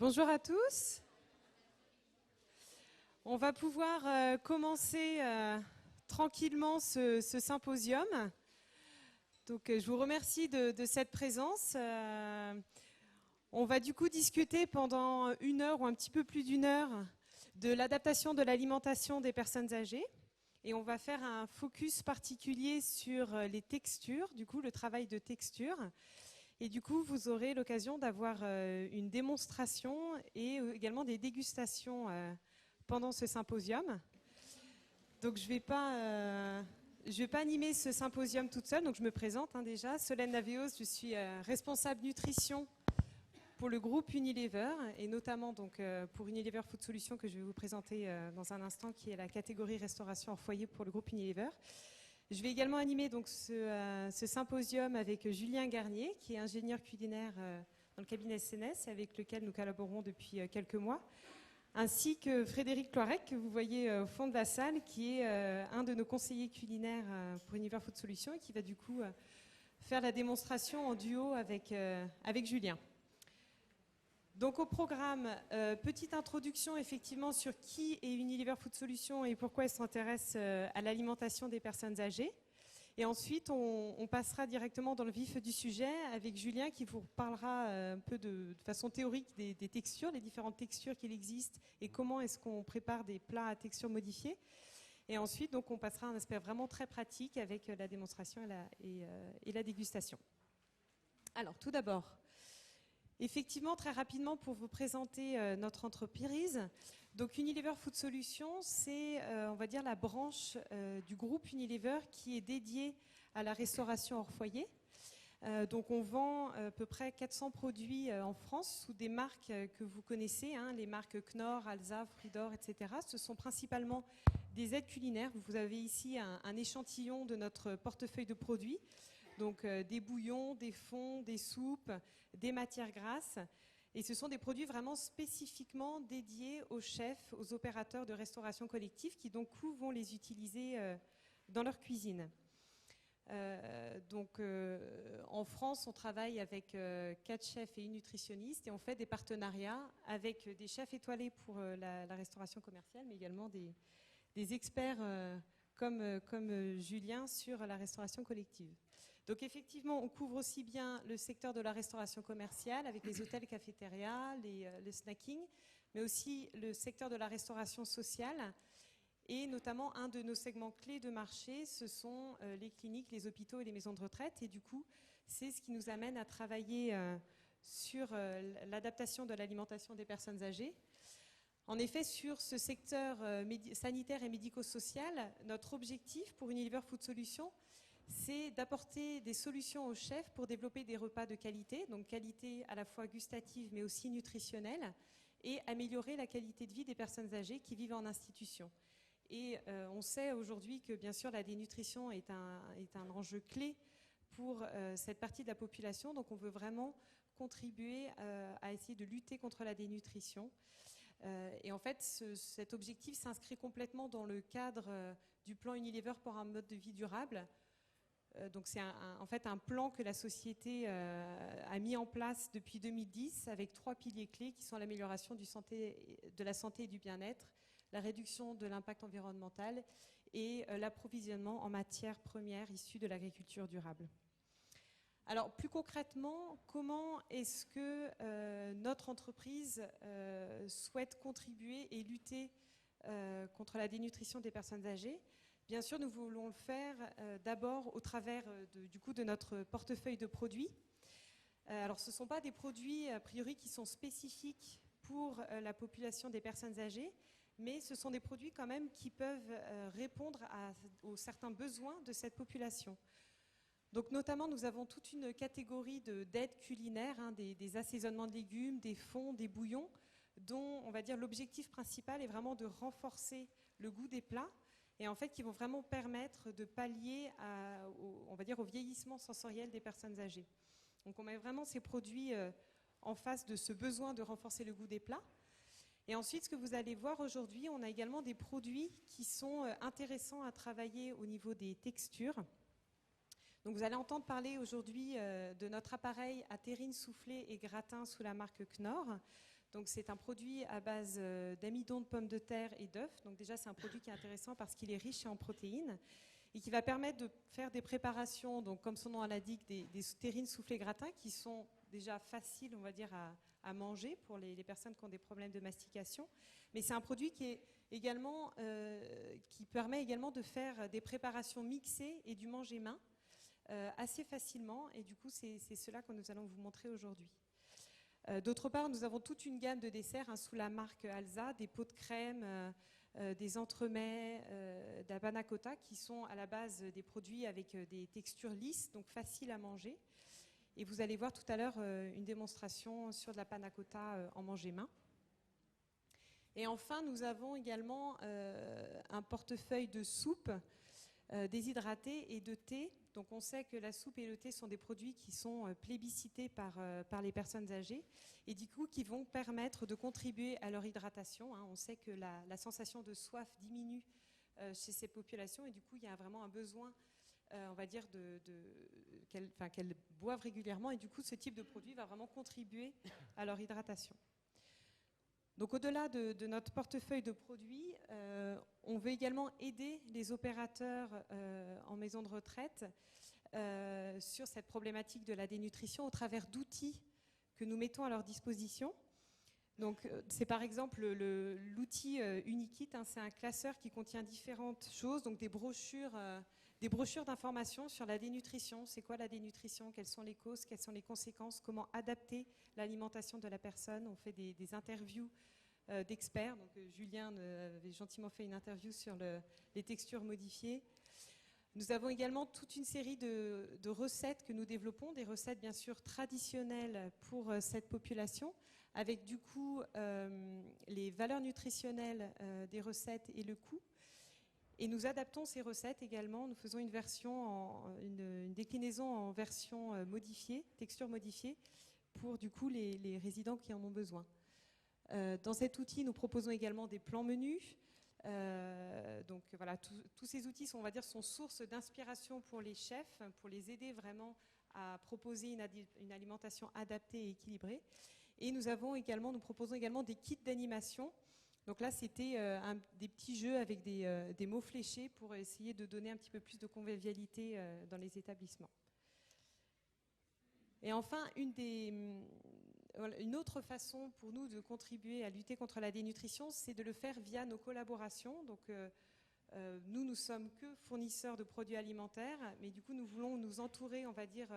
Bonjour à tous. On va pouvoir commencer tranquillement ce symposium. Donc, je vous remercie de cette présence. On va du coup discuter pendant 1 heure ou un petit peu plus d'1 heure de l'adaptation de l'alimentation des personnes âgées. Et on va faire un focus particulier sur les textures, du coup le travail de texture. Et du coup, vous aurez l'occasion d'avoir une démonstration et également des dégustations pendant ce symposium. Donc, je ne vais pas animer ce symposium toute seule, donc je me présente déjà. Solène Navéos, je suis responsable nutrition pour le groupe Unilever, et notamment donc, pour Unilever Food Solutions, que je vais vous présenter dans un instant, qui est la catégorie restauration hors foyer pour le groupe Unilever. Je vais également animer donc ce symposium avec Julien Garnier, qui est ingénieur culinaire dans le cabinet SNS, avec lequel nous collaborons depuis quelques mois, ainsi que Frédéric Cloirec, que vous voyez au fond de la salle, qui est un de nos conseillers culinaires pour Unilever Food Solutions, et qui va du coup faire la démonstration en duo avec Julien. Donc au programme, petite introduction effectivement sur qui est Unilever Food Solutions et pourquoi elle s'intéresse à l'alimentation des personnes âgées. Et ensuite, on passera directement dans le vif du sujet avec Julien qui vous parlera un peu de façon théorique des textures, les différentes textures qu'il existe et comment est-ce qu'on prépare des plats à texture modifiée. Et ensuite, donc, on passera à un aspect vraiment très pratique avec la démonstration et la dégustation. Alors, tout d'abord, effectivement, très rapidement, pour vous présenter notre entreprise. Donc Unilever Food Solutions, c'est, on va dire, la branche du groupe Unilever qui est dédiée à la restauration hors foyer. Donc on vend à peu près 400 produits en France sous des marques que vous connaissez, les marques Knorr, Alsa, Fridor, etc. Ce sont principalement des aides culinaires. Vous avez ici un échantillon de notre portefeuille de produits. Donc des bouillons, des fonds, des soupes, des matières grasses. Et ce sont des produits vraiment spécifiquement dédiés aux chefs, aux opérateurs de restauration collective qui donc vont les utiliser dans leur cuisine. En France, on travaille avec 4 chefs et une nutritionniste et on fait des partenariats avec des chefs étoilés pour la restauration commerciale, mais également des experts comme Julien sur la restauration collective. Donc effectivement, on couvre aussi bien le secteur de la restauration commerciale avec les hôtels, cafétérias, le snacking, mais aussi le secteur de la restauration sociale. Et notamment, un de nos segments clés de marché, ce sont les cliniques, les hôpitaux et les maisons de retraite. Et du coup, c'est ce qui nous amène à travailler sur l'adaptation de l'alimentation des personnes âgées. En effet, sur ce secteur sanitaire et médico-social, notre objectif pour Unilever Food Solutions, c'est d'apporter des solutions aux chefs pour développer des repas de qualité, donc qualité à la fois gustative mais aussi nutritionnelle, et améliorer la qualité de vie des personnes âgées qui vivent en institution. Et on sait aujourd'hui que bien sûr la dénutrition est un enjeu clé pour cette partie de la population, donc on veut vraiment contribuer à essayer de lutter contre la dénutrition. Et en fait, cet objectif s'inscrit complètement dans le cadre du plan Unilever pour un mode de vie durable. Donc c'est en fait un plan que la société a mis en place depuis 2010 avec 3 piliers clés qui sont l'amélioration de la santé et du bien-être, la réduction de l'impact environnemental et l'approvisionnement en matières premières issues de l'agriculture durable. Alors plus concrètement, comment est-ce que notre entreprise souhaite contribuer et lutter contre la dénutrition des personnes âgées ? Bien sûr, nous voulons le faire d'abord au travers de notre portefeuille de produits. Alors ce ne sont pas des produits a priori qui sont spécifiques pour la population des personnes âgées, mais ce sont des produits quand même qui peuvent répondre aux certains besoins de cette population. Donc notamment, nous avons toute une catégorie d'aides culinaires, des assaisonnements de légumes, des fonds, des bouillons, dont on va dire l'objectif principal est vraiment de renforcer le goût des plats et en fait qui vont vraiment permettre de pallier au vieillissement sensoriel des personnes âgées. Donc on met vraiment ces produits en face de ce besoin de renforcer le goût des plats. Et ensuite, ce que vous allez voir aujourd'hui, on a également des produits qui sont intéressants à travailler au niveau des textures. Donc vous allez entendre parler aujourd'hui de notre appareil à terrine soufflé et gratin sous la marque Knorr. Donc c'est un produit à base d'amidon de pommes de terre et d'œufs. Donc déjà c'est un produit qui est intéressant parce qu'il est riche en protéines et qui va permettre de faire des préparations, donc comme son nom l'indique, des terrines soufflées gratins qui sont déjà faciles, on va dire, à manger pour les personnes qui ont des problèmes de mastication. Mais c'est un produit qui permet également de faire des préparations mixées et du manger main assez facilement. Et du coup, c'est cela que nous allons vous montrer aujourd'hui. D'autre part, nous avons toute une gamme de desserts sous la marque Alza, des pots de crème, des entremets, de la panna cotta, qui sont à la base des produits avec des textures lisses, donc faciles à manger. Et vous allez voir tout à l'heure une démonstration sur de la panna cotta en manger main. Et enfin, nous avons également un portefeuille de soupes déshydratées et de thé. Donc on sait que la soupe et le thé sont des produits qui sont plébiscités par les personnes âgées et du coup qui vont permettre de contribuer à leur hydratation. On sait que la sensation de soif diminue chez ces populations et du coup il y a vraiment un besoin, on va dire, qu'elles boivent régulièrement et du coup ce type de produit va vraiment contribuer à leur hydratation. Donc au-delà de notre portefeuille de produits, on veut également aider les opérateurs en maison de retraite sur cette problématique de la dénutrition au travers d'outils que nous mettons à leur disposition. Donc c'est par exemple l'outil Unikit, c'est un classeur qui contient différentes choses, donc des brochures d'informations sur la dénutrition. C'est quoi la dénutrition? Quelles sont les causes? Quelles sont les conséquences? Comment adapter l'alimentation de la personne? On fait des interviews d'experts. Donc Julien avait gentiment fait une interview sur les textures modifiées. Nous avons également toute une série de recettes que nous développons, des recettes bien sûr traditionnelles pour cette population, avec du coup les valeurs nutritionnelles des recettes et le coût. Et nous adaptons ces recettes également, nous faisons une déclinaison en version modifiée, texture modifiée, pour du coup les résidents qui en ont besoin. Dans cet outil, nous proposons également des plans menus. Donc voilà, tous ces outils sont, on va dire, sont source d'inspiration pour les chefs, pour les aider vraiment à proposer une alimentation adaptée et équilibrée. Et nous proposons également des kits d'animation. Donc là, c'était des petits jeux avec des mots fléchés pour essayer de donner un petit peu plus de convivialité dans les établissements. Et enfin, une autre façon pour nous de contribuer à lutter contre la dénutrition, c'est de le faire via nos collaborations. Donc, nous sommes que fournisseurs de produits alimentaires, mais du coup, nous voulons nous entourer, on va dire,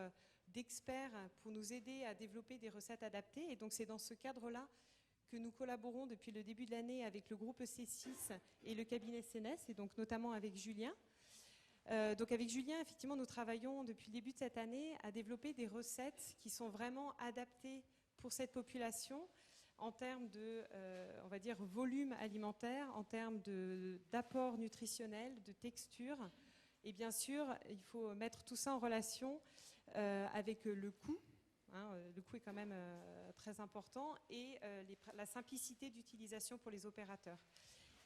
d'experts pour nous aider à développer des recettes adaptées. Et donc, c'est dans ce cadre-là que nous collaborons depuis le début de l'année avec le groupe C6 et le cabinet CNES, et donc notamment avec Julien. Donc avec Julien, effectivement, nous travaillons depuis le début de cette année à développer des recettes qui sont vraiment adaptées pour cette population en termes de, on va dire, volume alimentaire, en termes d'apport nutritionnel, de texture. Et bien sûr, il faut mettre tout ça en relation avec le coût. Le coût est quand même très important et la simplicité d'utilisation pour les opérateurs.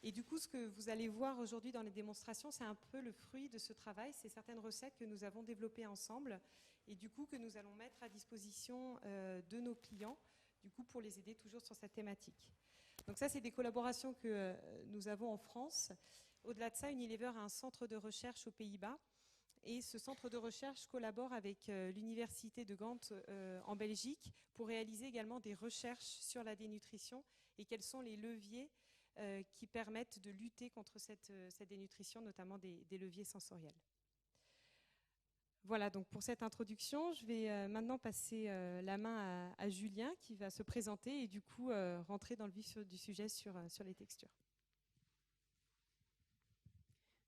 Et du coup, ce que vous allez voir aujourd'hui dans les démonstrations, c'est un peu le fruit de ce travail. C'est certaines recettes que nous avons développées ensemble et du coup que nous allons mettre à disposition de nos clients, du coup pour les aider toujours sur cette thématique. Donc ça, c'est des collaborations que nous avons en France. Au-delà de ça, Unilever a un centre de recherche aux Pays-Bas. Et ce centre de recherche collabore avec l'université de Gand en Belgique pour réaliser également des recherches sur la dénutrition et quels sont les leviers qui permettent de lutter contre cette dénutrition, notamment des leviers sensoriels. Voilà donc pour cette introduction. Je vais maintenant passer la main à Julien qui va se présenter et du coup rentrer dans le vif du sujet sur les textures.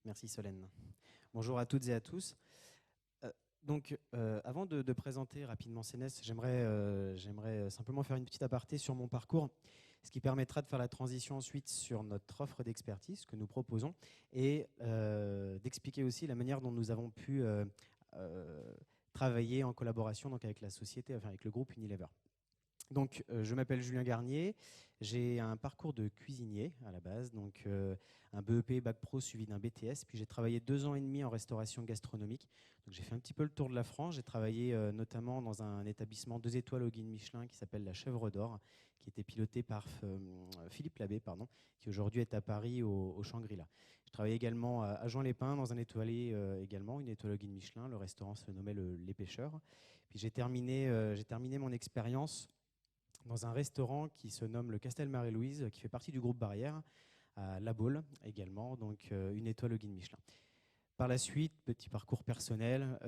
Merci Solène. Bonjour à toutes et à tous. Avant de présenter rapidement CNES, j'aimerais simplement faire une petite aparté sur mon parcours, ce qui permettra de faire la transition ensuite sur notre offre d'expertise que nous proposons et d'expliquer aussi la manière dont nous avons pu travailler en collaboration donc avec la société, enfin avec le groupe Unilever. Donc, je m'appelle Julien Garnier, J'ai un parcours de cuisinier à la base, donc un BEP, Bac Pro suivi d'un BTS. Puis j'ai travaillé 2 ans et demi en restauration gastronomique. Donc j'ai fait un petit peu le tour de la France. J'ai travaillé notamment dans un établissement 2 étoiles au guide Michelin qui s'appelle la Chèvre d'Or, qui était piloté par Philippe Labbé, qui aujourd'hui est à Paris au Shangri-La. Je travaillais également à Juan-les-Pins dans un étoilé également, une étoile au guide Michelin. Le restaurant se nommait Les Pêcheurs. Puis j'ai terminé mon expérience dans un restaurant qui se nomme le Castel Marie-Louise, qui fait partie du groupe Barrière, à La Baule également, donc une étoile au guide Michelin. Par la suite, petit parcours personnel.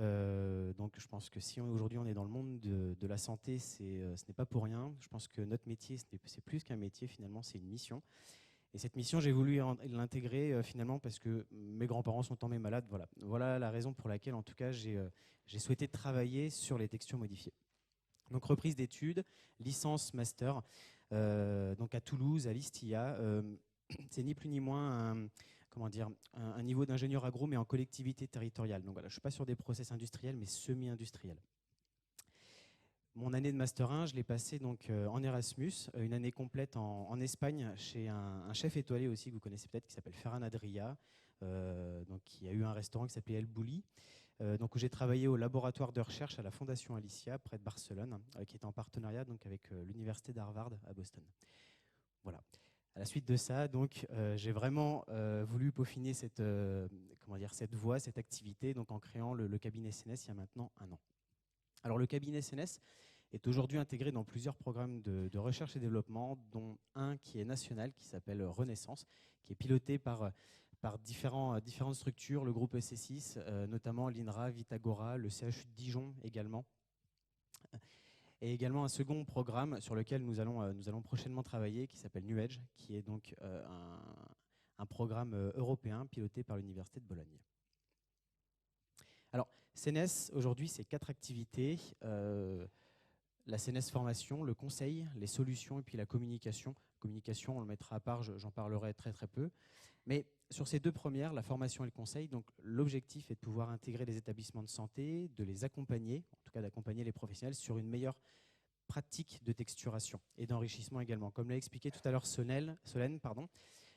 Donc je pense que si aujourd'hui on est dans le monde de la santé, ce n'est pas pour rien. Je pense que notre métier, c'est plus qu'un métier finalement, c'est une mission. Et cette mission, j'ai voulu l'intégrer finalement parce que mes grands-parents sont tombés malades. Voilà la raison pour laquelle, en tout cas, j'ai souhaité travailler sur les textures modifiées. Donc reprise d'études, licence, master, donc à Toulouse, à l'ISTIA. C'est ni plus ni moins un niveau d'ingénieur agro, mais en collectivité territoriale. Donc voilà, je ne suis pas sur des process industriels, mais semi-industriels. Mon année de Master 1, je l'ai passée donc, en Erasmus, une année complète en Espagne, chez un chef étoilé aussi, que vous connaissez peut-être, qui s'appelle Ferran Adrià, donc, qui a eu un restaurant qui s'appelait El Bulli. Donc, où j'ai travaillé au laboratoire de recherche à la Fondation Alicia, près de Barcelone, qui est en partenariat donc, avec l'université d'Harvard à Boston. Voilà. À la suite de ça, donc, j'ai vraiment voulu peaufiner cette voie, cette activité, donc, en créant le cabinet CNES il y a maintenant 1 an. Alors, le cabinet CNES est aujourd'hui intégré dans plusieurs programmes de recherche et développement, dont un qui est national, qui s'appelle Renaissance, qui est piloté par différentes structures, le groupe EC6, notamment l'INRA, Vitagora, le CHU de Dijon également. Et également un second programme sur lequel nous allons prochainement travailler, qui s'appelle New Edge, qui est donc un programme européen piloté par l'Université de Bologne. Alors, CNES, aujourd'hui, c'est 4 activités. La CNES formation, le conseil, les solutions et puis la communication. Communication, on le mettra à part, j'en parlerai très très peu. Mais sur ces 2 premières, la formation et le conseil, donc l'objectif est de pouvoir intégrer les établissements de santé, de les accompagner, en tout cas d'accompagner les professionnels sur une meilleure pratique de texturation et d'enrichissement également. Comme l'a expliqué tout à l'heure Solène,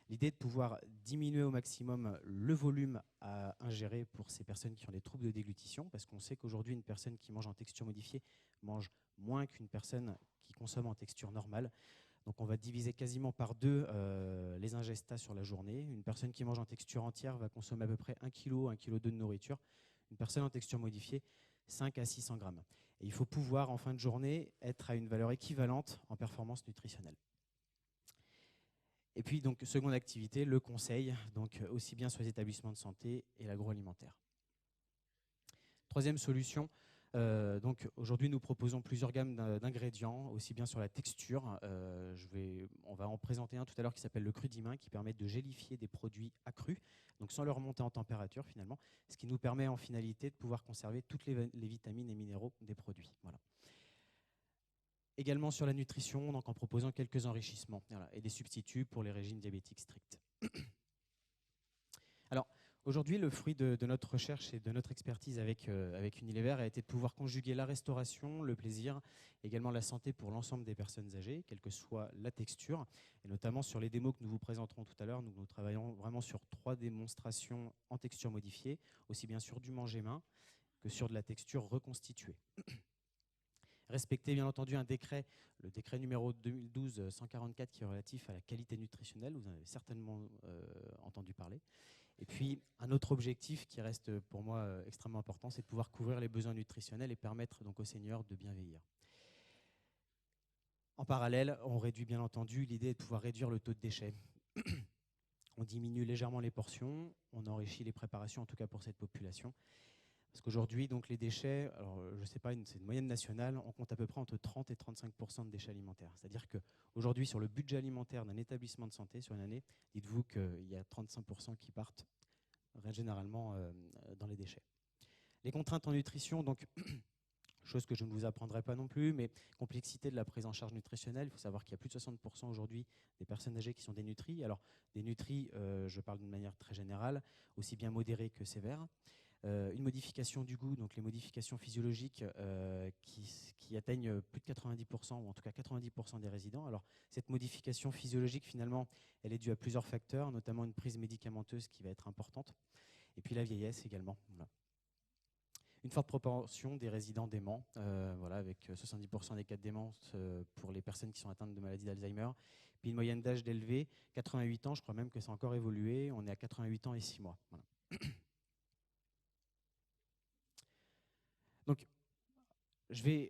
l'idée de pouvoir diminuer au maximum le volume à ingérer pour ces personnes qui ont des troubles de déglutition, parce qu'on sait qu'aujourd'hui, une personne qui mange en texture modifiée mange moins qu'une personne qui consomme en texture normale. Donc on va diviser quasiment par 2 les ingestats sur la journée. Une personne qui mange en texture entière va consommer à peu près 1 kg, 1,2 kg de nourriture. Une personne en texture modifiée, 5 à 600 grammes. Et il faut pouvoir, en fin de journée, être à une valeur équivalente en performance nutritionnelle. Et puis, donc, seconde activité, le conseil, donc aussi bien sur les établissements de santé et l'agroalimentaire. Troisième solution, donc aujourd'hui nous proposons plusieurs gammes d'ingrédients, aussi bien sur la texture. On va en présenter un tout à l'heure qui s'appelle le Crudimin, qui permet de gélifier des produits accrus, donc sans leur monter en température finalement, ce qui nous permet en finalité de pouvoir conserver toutes les vitamines et minéraux des produits. Voilà. Également sur la nutrition, donc en proposant quelques enrichissements et des substituts pour les régimes diabétiques stricts. Alors, aujourd'hui, le fruit de notre recherche et de notre expertise avec Unilever a été de pouvoir conjuguer la restauration, le plaisir, également la santé pour l'ensemble des personnes âgées, quelle que soit la texture. Et notamment sur les démos que nous vous présenterons tout à l'heure, nous travaillons vraiment sur 3 démonstrations en texture modifiée, aussi bien sur du manger-main que sur de la texture reconstituée. Respecter bien entendu un décret, le décret numéro 2012-144 qui est relatif à la qualité nutritionnelle, vous en avez certainement entendu parler. Et puis un autre objectif qui reste pour moi extrêmement important, c'est de pouvoir couvrir les besoins nutritionnels et permettre donc aux seniors de bien vieillir. En parallèle, on réduit bien entendu, l'idée est de pouvoir réduire le taux de déchets. On diminue légèrement les portions, on enrichit les préparations, en tout cas pour cette population. Parce qu'aujourd'hui, donc les déchets, alors je ne sais pas, c'est une moyenne nationale, on compte à peu près entre 30 et 35% de déchets alimentaires. C'est-à-dire qu'aujourd'hui, sur le budget alimentaire d'un établissement de santé sur une année, dites-vous qu'il y a 35% qui partent généralement dans les déchets. Les contraintes en nutrition, donc, chose que je ne vous apprendrai pas non plus, mais complexité de la prise en charge nutritionnelle. Il faut savoir qu'il y a plus de 60% aujourd'hui des personnes âgées qui sont dénutries. Alors, dénutries, je parle d'une manière très générale, aussi bien modérée que sévère. une modification du goût, donc les modifications physiologiques qui atteignent plus de 90%, ou en tout cas 90% des résidents. Alors, cette modification physiologique, finalement, elle est due à plusieurs facteurs, notamment une prise médicamenteuse qui va être importante, et puis la vieillesse également. Voilà. Une forte proportion des résidents déments, voilà, avec 70% des cas de démence pour les personnes qui sont atteintes de maladie d'Alzheimer. Puis une moyenne d'âge d'élevée, 88 ans, je crois même que ça a encore évolué, on est à 88 ans et 6 mois. Voilà. Donc, je vais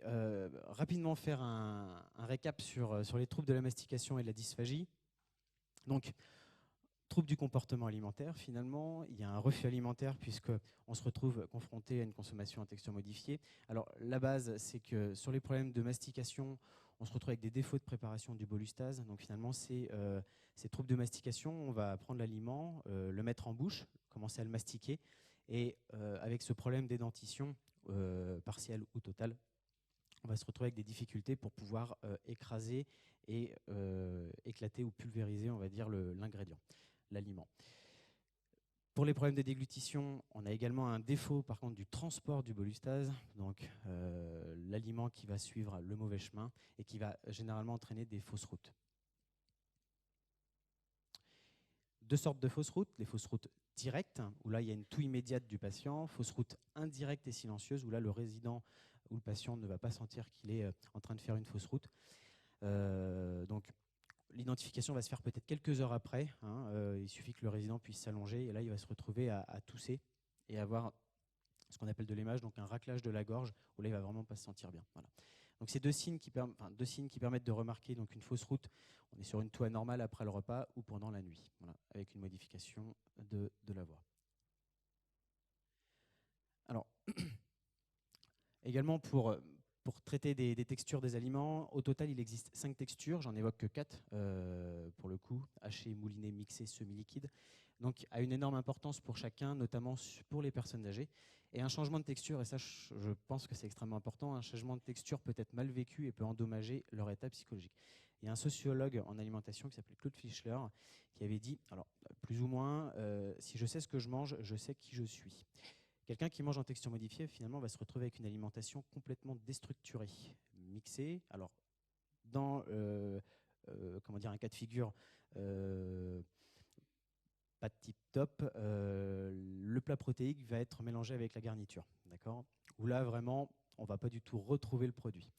rapidement faire un récap sur les troubles de la mastication et de la dysphagie. Donc, troubles du comportement alimentaire, finalement, il y a un refus alimentaire puisqu'on se retrouve confronté à une consommation à texture modifiée. Alors, la base, c'est que sur les problèmes de mastication, on se retrouve avec des défauts de préparation du bolustase. Donc, finalement, ces troubles de mastication, on va prendre l'aliment, le mettre en bouche, commencer à le mastiquer. Et avec ce problème d'édentition, partielle ou totale, on va se retrouver avec des difficultés pour pouvoir écraser et éclater ou pulvériser, on va dire, l'ingrédient, l'aliment. Pour les problèmes de déglutition, on a également un défaut par contre du transport du bolustase, donc l'aliment qui va suivre le mauvais chemin et qui va généralement entraîner des fausses routes. Deux sortes de fausses routes, les fausses routes directes, où là il y a une toux immédiate du patient, fausses routes indirectes et silencieuses, où là le résident ou le patient ne va pas sentir qu'il est en train de faire une fausse route. Donc l'identification va se faire peut-être quelques heures après, hein, il suffit que le résident puisse s'allonger et là il va se retrouver à tousser et avoir ce qu'on appelle de l'émage, donc un raclage de la gorge, où là il ne va vraiment pas se sentir bien. Voilà. Donc ces deux signes qui permettent de remarquer donc une fausse route. On est sur une toux anormale après le repas ou pendant la nuit, voilà, avec une modification de la voix. Alors, également pour traiter des textures des aliments, au total il existe 5 textures, j'en évoque que 4 pour le coup, haché, mouliné, mixé, semi-liquide. Donc a une énorme importance pour chacun, notamment pour les personnes âgées. Et un changement de texture, et ça je pense que c'est extrêmement important, un changement de texture peut être mal vécu et peut endommager leur état psychologique. Il y a un sociologue en alimentation qui s'appelle Claude Fischler qui avait dit, alors plus ou moins, si je sais ce que je mange, je sais qui je suis. Quelqu'un qui mange en texture modifiée, finalement, va se retrouver avec une alimentation complètement déstructurée, mixée. Alors, dans comment dire, un cas de figure pas de type top, le plat protéique va être mélangé avec la garniture, d'accord ? Où là, vraiment, on ne va pas du tout retrouver le produit.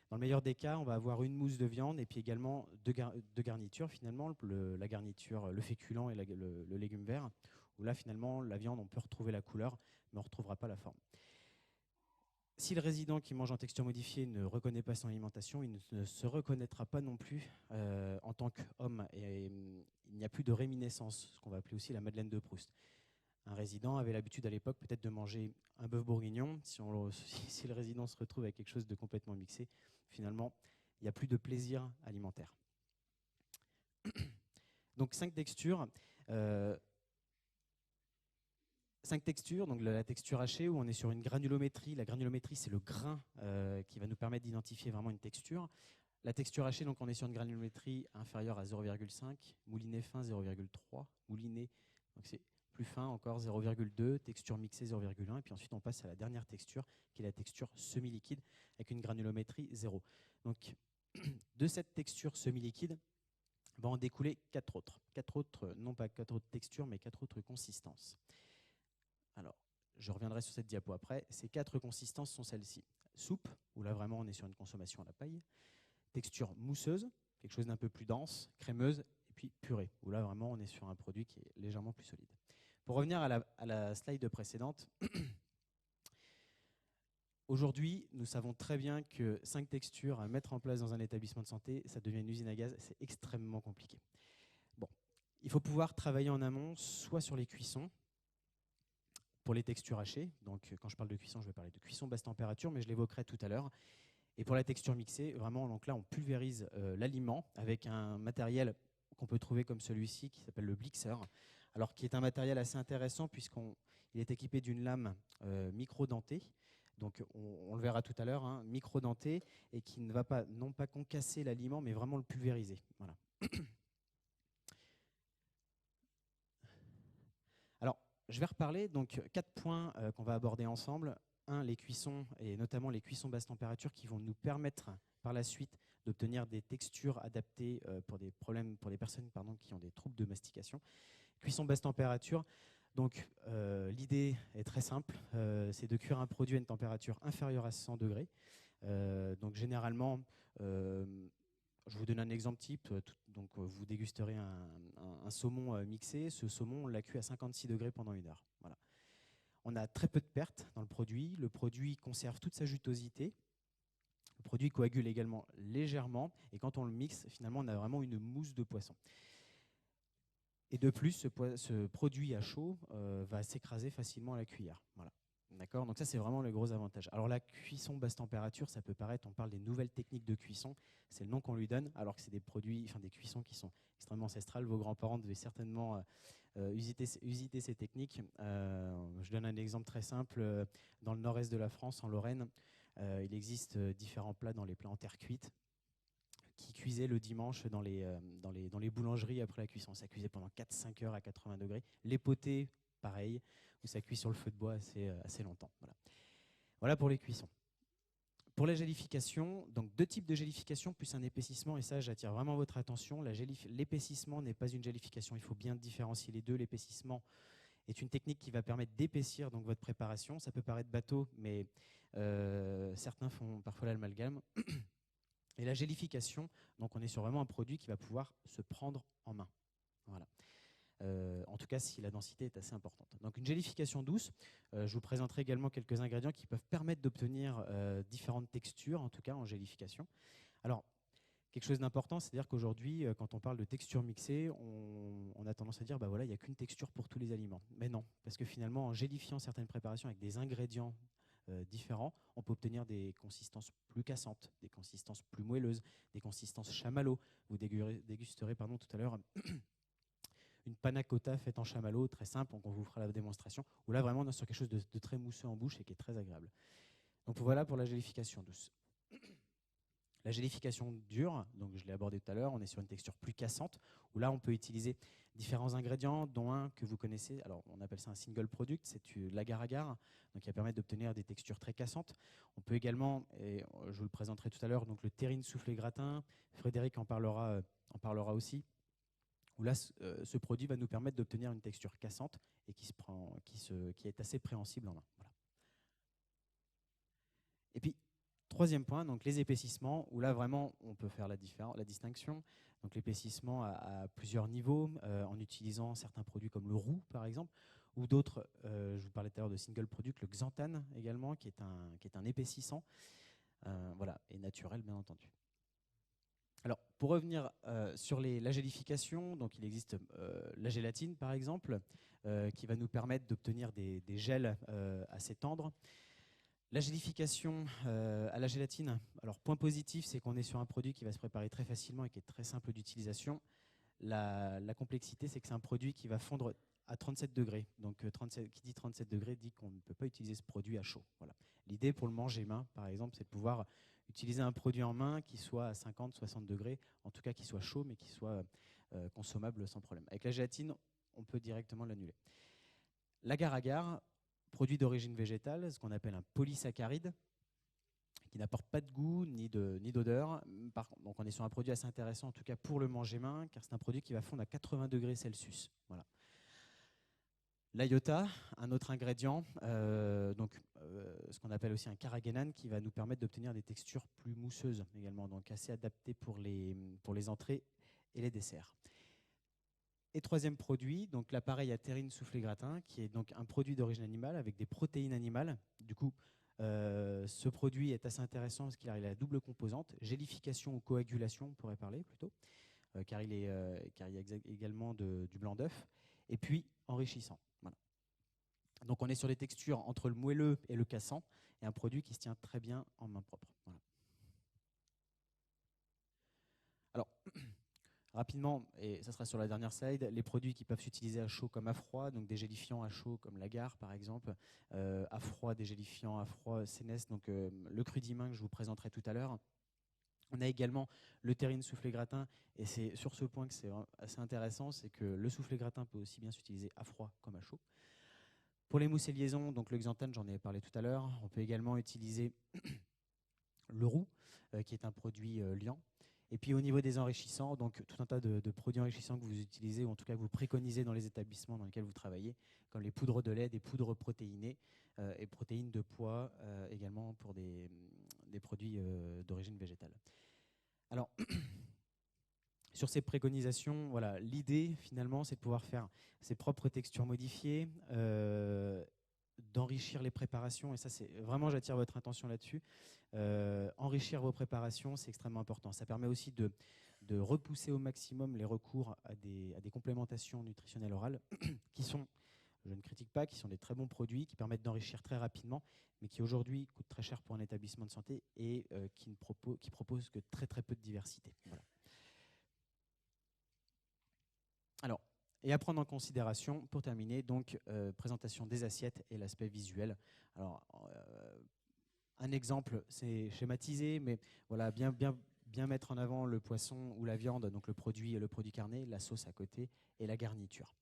Dans le meilleur des cas, on va avoir une mousse de viande et puis également deux garnitures, finalement, la garniture, le féculent et le légume vert, où là, finalement, la viande, on peut retrouver la couleur, mais on ne retrouvera pas la forme. Si le résident qui mange en texture modifiée ne reconnaît pas son alimentation, il ne se reconnaîtra pas non plus en tant qu'homme. Et il n'y a plus de réminiscence, ce qu'on va appeler aussi la Madeleine de Proust. Un résident avait l'habitude à l'époque peut-être de manger un bœuf bourguignon. Si le résident se retrouve avec quelque chose de complètement mixé, finalement, il n'y a plus de plaisir alimentaire. Donc 5 textures. 5 textures, donc la texture hachée où on est sur une granulométrie. La granulométrie, c'est le grain qui va nous permettre d'identifier vraiment une texture. La texture hachée, donc on est sur une granulométrie inférieure à 0,5, mouliné fin 0,3, mouliné, donc c'est plus fin encore 0,2, texture mixée 0,1, et puis ensuite on passe à la dernière texture qui est la texture semi-liquide avec une granulométrie 0. Donc de cette texture semi-liquide va en découler 4 autres. 4 autres, non pas 4 autres textures, mais 4 autres consistances. Alors, je reviendrai sur cette diapo après. Ces 4 consistances sont celles-ci. Soupe, où là vraiment on est sur une consommation à la paille. Texture mousseuse, quelque chose d'un peu plus dense, crémeuse, et puis purée, où là vraiment on est sur un produit qui est légèrement plus solide. Pour revenir à la slide précédente, aujourd'hui nous savons très bien que 5 textures à mettre en place dans un établissement de santé, ça devient une usine à gaz, c'est extrêmement compliqué. Bon, il faut pouvoir travailler en amont, soit sur les cuissons, pour les textures hachées, donc quand je parle de cuisson, je vais parler de cuisson basse température, mais je l'évoquerai tout à l'heure. Et pour la texture mixée, vraiment, donc là, on pulvérise l'aliment avec un matériel qu'on peut trouver comme celui-ci, qui s'appelle le Blixer, alors qui est un matériel assez intéressant puisqu'il est équipé d'une lame micro-dentée, donc on le verra tout à l'heure, hein, micro-dentée, et qui ne va pas, non pas concasser l'aliment, mais vraiment le pulvériser. Voilà. Alors, je vais reparler donc 4 points qu'on va aborder ensemble. Un, les cuissons, et notamment les cuissons basse température qui vont nous permettre par la suite d'obtenir des textures adaptées pour des personnes qui ont des troubles de mastication. Cuisson basse température, donc l'idée est très simple, c'est de cuire un produit à une température inférieure à 100 degrés. Donc généralement, je vous donne un exemple type. Donc, vous dégusterez un saumon mixé. Ce saumon, on l'a cuit à 56 degrés pendant 1 heure. Voilà. On a très peu de pertes dans le produit. Le produit conserve toute sa jutosité. Le produit coagule également légèrement. Et quand on le mixe, finalement, on a vraiment une mousse de poisson. Et de plus, ce produit à chaud va s'écraser facilement à la cuillère. Voilà. D'accord. Donc ça, c'est vraiment le gros avantage. Alors la cuisson basse température, ça peut paraître, on parle des nouvelles techniques de cuisson, c'est le nom qu'on lui donne, alors que c'est des cuissons qui sont extrêmement ancestrales. Vos grands-parents devaient certainement usiter ces techniques. Je donne un exemple très simple. Dans le nord-est de la France, en Lorraine, il existe différents plats dans les plats en terre cuite qui cuisaient le dimanche dans les boulangeries après la cuisson. Ça cuisait pendant 4-5 heures à 80 degrés. Les potés, pareil, où ça cuit sur le feu de bois assez longtemps. Voilà pour les cuissons. Pour la gélification, donc 2 types de gélification plus un épaississement, et ça j'attire vraiment votre attention. L'épaississement n'est pas une gélification, il faut bien différencier les deux. L'épaississement est une technique qui va permettre d'épaissir donc votre préparation. Ça peut paraître bateau, mais certains font parfois l'amalgame. Et la gélification, donc on est sur vraiment un produit qui va pouvoir se prendre en main. Voilà. En tout cas, si la densité est assez importante. Donc une gélification douce, je vous présenterai également quelques ingrédients qui peuvent permettre d'obtenir différentes textures, en tout cas en gélification. Alors, quelque chose d'important, c'est-à-dire qu'aujourd'hui, quand on parle de texture mixée, on a tendance à dire, bah voilà, il n'y a qu'une texture pour tous les aliments. Mais non, parce que finalement, en gélifiant certaines préparations avec des ingrédients différents, on peut obtenir des consistances plus cassantes, des consistances plus moelleuses, des consistances chamallow. Vous dégusterez tout à l'heure une panna cotta faite en chamallow, très simple, donc on vous fera la démonstration, où là vraiment on est sur quelque chose de très mousseux en bouche et qui est très agréable. Donc voilà pour la gélification douce. La gélification dure, donc je l'ai abordé tout à l'heure, on est sur une texture plus cassante, où là on peut utiliser différents ingrédients, dont un que vous connaissez, alors on appelle ça un single product, c'est l'agar-agar, donc qui va permettre d'obtenir des textures très cassantes. On peut également, et je vous le présenterai tout à l'heure, donc le terrine soufflé gratin, Frédéric en parlera aussi, où là, ce produit va nous permettre d'obtenir une texture cassante et qui est assez préhensible en main. Voilà. Et puis, 3e point, donc les épaississements, où là, vraiment, on peut faire la distinction. Donc, l'épaississement à plusieurs niveaux, en utilisant certains produits comme le roux, par exemple, ou d'autres, je vous parlais tout à l'heure de single product, le xanthane également, qui est un épaississant, voilà, et naturel, bien entendu. Alors, pour revenir sur la gélification, donc il existe la gélatine, par exemple, qui va nous permettre d'obtenir des gels assez tendres. La gélification à la gélatine, alors point positif, c'est qu'on est sur un produit qui va se préparer très facilement et qui est très simple d'utilisation. La complexité, c'est que c'est un produit qui va fondre à 37 degrés. Donc, qui dit 37 degrés dit qu'on ne peut pas utiliser ce produit à chaud. Voilà. L'idée pour le manger main, par exemple, c'est de pouvoir utiliser un produit en main qui soit à 50-60 degrés, en tout cas qui soit chaud, mais qui soit consommable sans problème. Avec la gélatine, on peut directement l'annuler. L'agar-agar, produit d'origine végétale, ce qu'on appelle un polysaccharide, qui n'apporte pas de goût ni d'odeur. Donc on est sur un produit assez intéressant, en tout cas pour le manger main, car c'est un produit qui va fondre à 80 degrés Celsius. Voilà. L'ayota, un autre ingrédient, ce qu'on appelle aussi un carrageenan, qui va nous permettre d'obtenir des textures plus mousseuses également, donc assez adaptées pour les entrées et les desserts. Et 3e produit, donc l'appareil à terrine soufflé gratin, qui est donc un produit d'origine animale avec des protéines animales. Du coup, ce produit est assez intéressant parce qu'il a la double composante, gélification ou coagulation, on pourrait parler plutôt, car il y a également du blanc d'œuf, et puis enrichissant. Voilà. Donc on est sur des textures entre le moelleux et le cassant, et un produit qui se tient très bien en main propre. Voilà. Alors, rapidement, et ça sera sur la dernière slide, les produits qui peuvent s'utiliser à chaud comme à froid, donc des gélifiants à chaud comme l'agar par exemple, à froid des gélifiants à froid Sénès, donc le crudimin que je vous présenterai tout à l'heure. On a également le terrine soufflé gratin, et c'est sur ce point que c'est assez intéressant, c'est que le soufflé gratin peut aussi bien s'utiliser à froid comme à chaud. Pour les mousses et liaisons, donc le xanthane, j'en ai parlé tout à l'heure. On peut également utiliser le roux, qui est un produit liant. Et puis au niveau des enrichissants, donc tout un tas de produits enrichissants que vous utilisez, ou en tout cas que vous préconisez dans les établissements dans lesquels vous travaillez, comme les poudres de lait, des poudres protéinées et protéines de pois également pour des produits d'origine végétale. Alors, sur ces préconisations, voilà, l'idée finalement, c'est de pouvoir faire ses propres textures modifiées, d'enrichir les préparations, et ça, c'est vraiment, j'attire votre attention là-dessus. Enrichir vos préparations, c'est extrêmement important. Ça permet aussi de repousser au maximum les recours à des complémentations nutritionnelles orales qui sont, je ne critique pas, qui sont des très bons produits, qui permettent d'enrichir très rapidement, mais qui aujourd'hui coûtent très cher pour un établissement de santé et qui proposent que très très peu de diversité. Voilà. Alors, et à prendre en considération, pour terminer, donc présentation des assiettes et l'aspect visuel. Alors, un exemple, c'est schématisé, mais voilà, bien mettre en avant le poisson ou la viande, donc le produit carné, la sauce à côté et la garniture.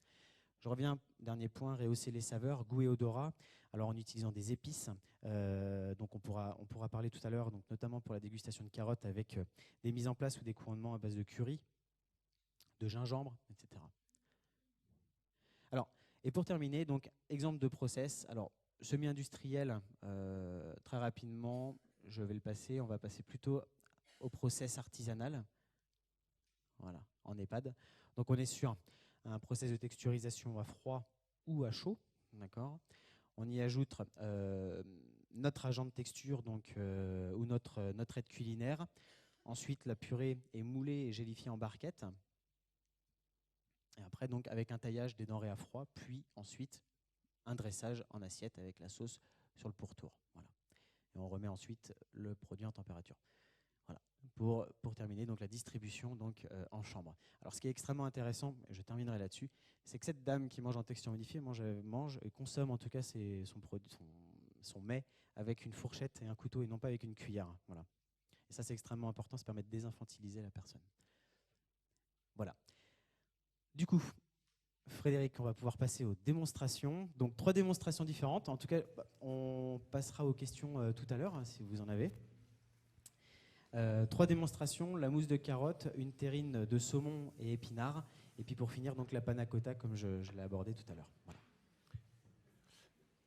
Je reviens, dernier point, rehausser les saveurs, goût et odorat. Alors en utilisant des épices, donc on pourra parler tout à l'heure, donc notamment pour la dégustation de carottes avec des mises en place ou des couronnements à base de curry, de gingembre, etc. Alors, et pour terminer, donc exemple de process. Alors semi-industriel, très rapidement, je vais le passer. On va passer plutôt au process artisanal. Voilà, en EHPAD. Donc on est sur un process de texturisation à froid ou à chaud, d'accord. On y ajoute notre agent de texture, donc ou notre aide culinaire. Ensuite, la purée est moulée et gélifiée en barquette. Et après, donc, avec un taillage des denrées à froid, puis ensuite un dressage en assiette avec la sauce sur le pourtour. Voilà. Et on remet ensuite le produit en température. Voilà. Pour terminer, donc, la distribution donc, en chambre. Alors, ce qui est extrêmement intéressant, et je terminerai là-dessus, c'est que cette dame qui mange en texture modifiée mange et consomme en tout cas son mets avec une fourchette et un couteau et non pas avec une cuillère. Voilà. Et ça, c'est extrêmement important, ça permet de désinfantiliser la personne. Voilà. Du coup, Frédéric, on va pouvoir passer aux démonstrations. Donc 3 démonstrations différentes. En tout cas, on passera aux questions tout à l'heure, hein, si vous en avez. 3 démonstrations, la mousse de carotte, une terrine de saumon et épinards. Et puis pour finir, donc la panna cotta, comme je l'ai abordé tout à l'heure. Voilà.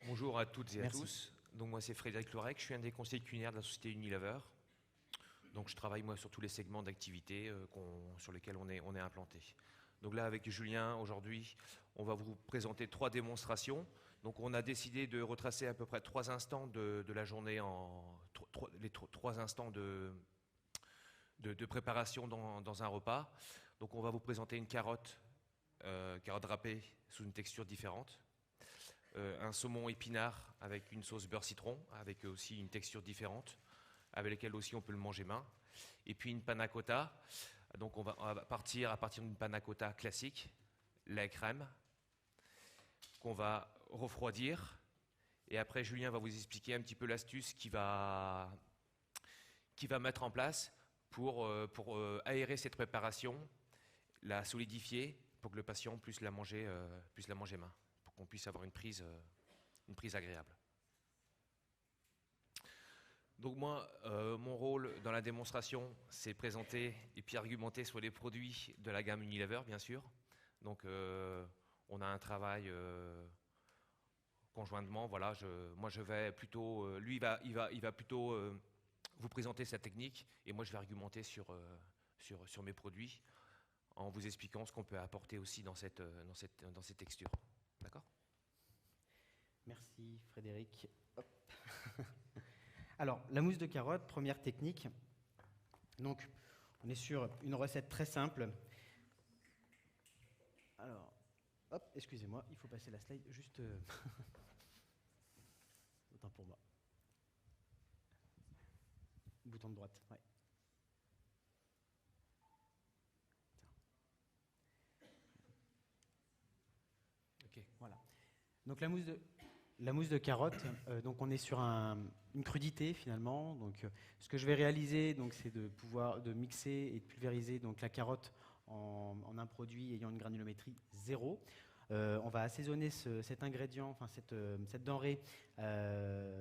Bonjour à toutes et Merci. à tous. Donc moi c'est Frédéric Lorec, je suis un des conseillers culinaires de la société Unilever. Donc je travaille moi sur tous les segments d'activité sur lesquels on est implanté. Donc là avec Julien aujourd'hui, on va vous présenter 3 démonstrations. Donc on a décidé de retracer à peu près 3 instants de la journée les 3 instants de préparation dans un repas. Donc on va vous présenter une carotte râpée sous une texture différente. Un saumon épinard avec une sauce beurre citron, avec aussi une texture différente, avec laquelle aussi on peut le manger main. Et puis une panna cotta. Donc on va partir à partir d'une panna cotta classique, lait crème, qu'on va refroidir. Et après Julien va vous expliquer un petit peu l'astuce qu'il va mettre en place pour aérer cette préparation, la solidifier pour que le patient puisse la manger main, pour qu'on puisse avoir une prise agréable. Donc moi, mon rôle dans la démonstration, c'est présenter et puis argumenter sur les produits de la gamme Unilever, bien sûr. Donc on a un travail conjointement. Voilà, moi je vais plutôt, lui il va plutôt vous présenter sa technique et moi je vais argumenter sur mes produits en vous expliquant ce qu'on peut apporter aussi dans ces textures. D'accord ? Merci Frédéric. Hop. Alors, la mousse de carotte, première technique. Donc, on est sur une recette très simple. Alors, hop, excusez-moi, il faut passer la slide juste... Autant pour moi. Bouton de droite, ouais. Ok, voilà. Donc la mousse de carotte, donc on est sur une crudité finalement. Donc ce que je vais réaliser, donc c'est de mixer et de pulvériser donc la carotte en un produit ayant une granulométrie 0. On va assaisonner cet ingrédient, enfin cette denrée,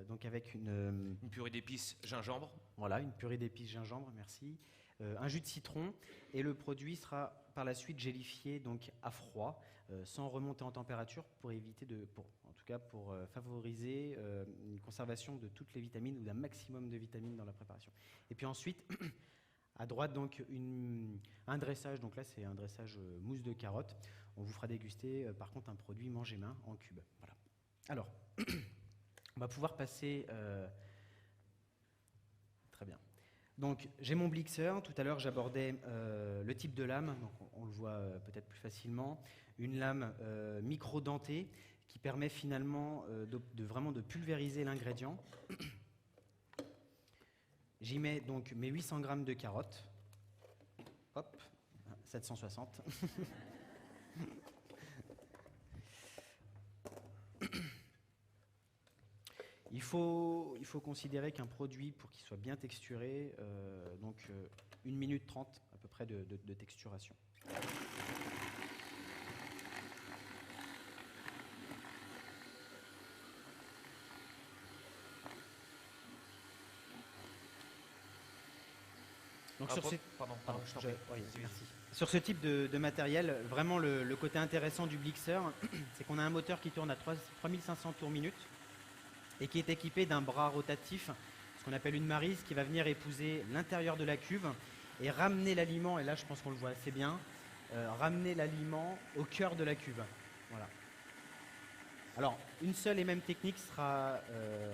donc avec Une purée d'épices gingembre. voilà, une purée d'épices gingembre, merci, un jus de citron, et le produit sera par la suite gélifié donc à froid, sans remonter en température, pour éviter en tout cas pour favoriser une conservation de toutes les vitamines ou d'un maximum de vitamines dans la préparation. Et puis ensuite, à droite donc un dressage, donc là c'est un dressage mousse de carotte. On vous fera déguster par contre un produit mangé main en cube. Voilà. Alors, on va pouvoir passer. Très bien. Donc j'ai mon blixer. Tout à l'heure j'abordais le type de lame. Donc, on le voit peut-être plus facilement. Une lame micro-dentée qui permet finalement vraiment de pulvériser l'ingrédient. J'y mets donc mes 800 grammes de carottes. Hop, 760. Il faut considérer qu'un produit, pour qu'il soit bien texturé, 1 minute 30 à peu près de texturation. Donc sur ce type de matériel, vraiment le côté intéressant du blixer, c'est qu'on a un moteur qui tourne à 3500 tours minute et qui est équipé d'un bras rotatif, ce qu'on appelle une maryse, qui va venir épouser l'intérieur de la cuve et ramener l'aliment, et là je pense qu'on le voit assez bien, ramener l'aliment au cœur de la cuve. Voilà. Alors, une seule et même technique sera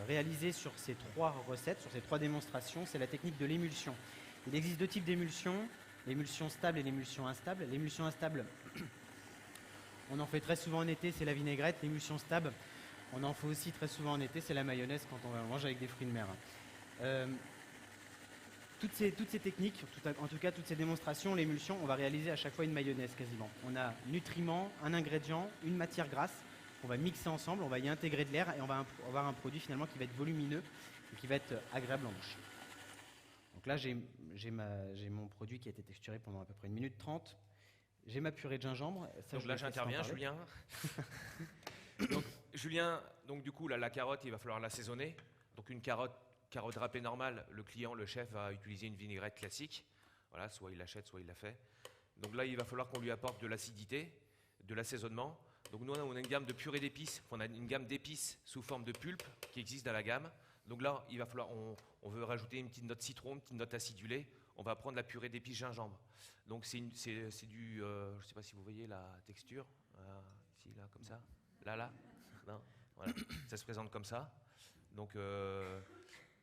réalisée sur ces 3 recettes, sur ces 3 démonstrations, c'est la technique de l'émulsion. Il existe 2 types d'émulsion, l'émulsion stable et l'émulsion instable. L'émulsion instable, on en fait très souvent en été, c'est la vinaigrette. L'émulsion stable, on en fait aussi très souvent en été, c'est la mayonnaise quand on mange avec des fruits de mer. Toutes ces techniques, en tout cas toutes ces démonstrations, l'émulsion, on va réaliser à chaque fois une mayonnaise quasiment. On a nutriments, un ingrédient, une matière grasse, on va mixer ensemble, on va y intégrer de l'air et on va avoir un produit finalement qui va être volumineux et qui va être agréable en bouche. Donc là, j'ai mon produit qui a été texturé pendant à peu près 1 minute 30. J'ai ma purée de gingembre. Donc là, j'interviens, Julien. Donc, Julien, du coup, là, la carotte, il va falloir l'assaisonner. Donc une carotte râpée normale, le client, le chef, va utiliser une vinaigrette classique. Voilà, soit il l'achète, soit il la fait. Donc là, il va falloir qu'on lui apporte de l'acidité, de l'assaisonnement. Donc nous, on a une gamme de purée d'épices, on a une gamme d'épices sous forme de pulpe qui existe dans la gamme. Donc là, il va falloir, on veut rajouter une petite note citron, une petite note acidulée. On va prendre la purée d'épices gingembre. Donc c'est du, je ne sais pas si vous voyez la texture, ici, là, comme ça, là, non, voilà, ça se présente comme ça. Donc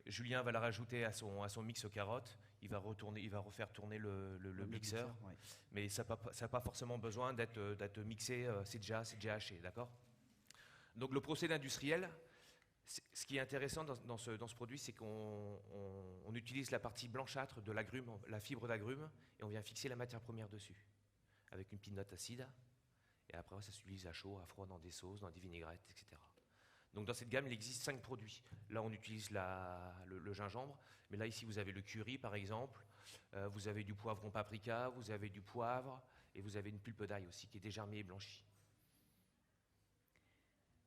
Julien va la rajouter à son mix carotte. Il va refaire tourner le mixeur, ouais. Mais ça n'a pas forcément besoin d'être mixé. C'est déjà haché, d'accord. Donc le procédé industriel. Ce qui est intéressant dans ce produit, c'est qu'on utilise la partie blanchâtre de l'agrume, la fibre d'agrume, et on vient fixer la matière première dessus, avec une petite note acide. Et après, ça s'utilise à chaud, à froid, dans des sauces, dans des vinaigrettes, etc. Donc dans cette gamme, il existe 5 produits. Là, on utilise le gingembre, mais là, ici, vous avez le curry, par exemple. Vous avez du poivron paprika, vous avez du poivre, et vous avez une pulpe d'ail aussi, qui est dégermée et blanchie.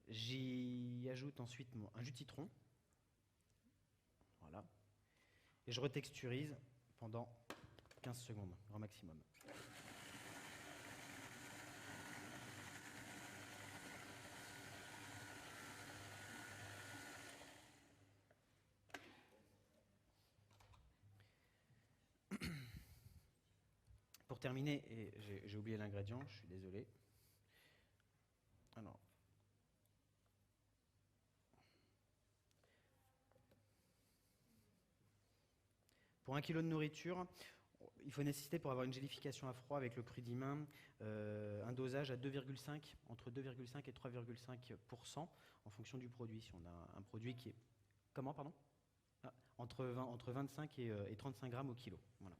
J'y ajoute ensuite un jus de citron. Voilà. Et je retexturise pendant 15 secondes, grand maximum. Pour terminer, et j'ai oublié l'ingrédient, je suis désolé. Alors, pour 1 kg de nourriture, il faut nécessiter, pour avoir une gélification à froid avec le crudiment, un dosage à 2,5, entre 2,5 et 3,5% en fonction du produit. Si on a un produit qui est... Comment, pardon ? Entre 25 et 35 grammes au kilo. Voilà.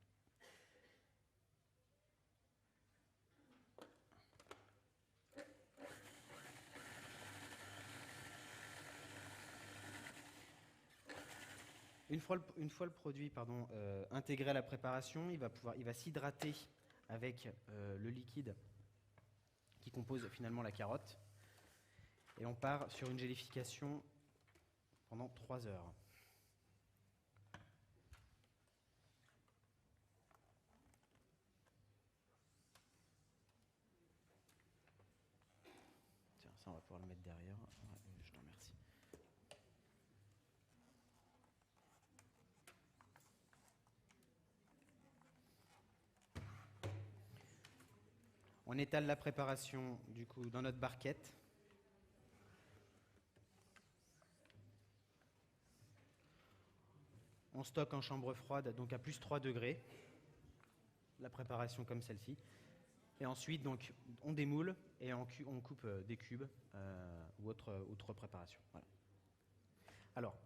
Une fois le produit intégré à la préparation, il va s'hydrater avec le liquide qui compose finalement la carotte. Et on part sur une gélification pendant 3 heures. Tiens, ça on va pouvoir le mettre derrière. Ouais, je te remercie. On étale la préparation du coup dans notre barquette. On stocke en chambre froide, donc à plus 3 degrés, la préparation comme celle-ci. Et ensuite, donc, on démoule et on coupe des cubes ou autre préparation. Voilà. Alors,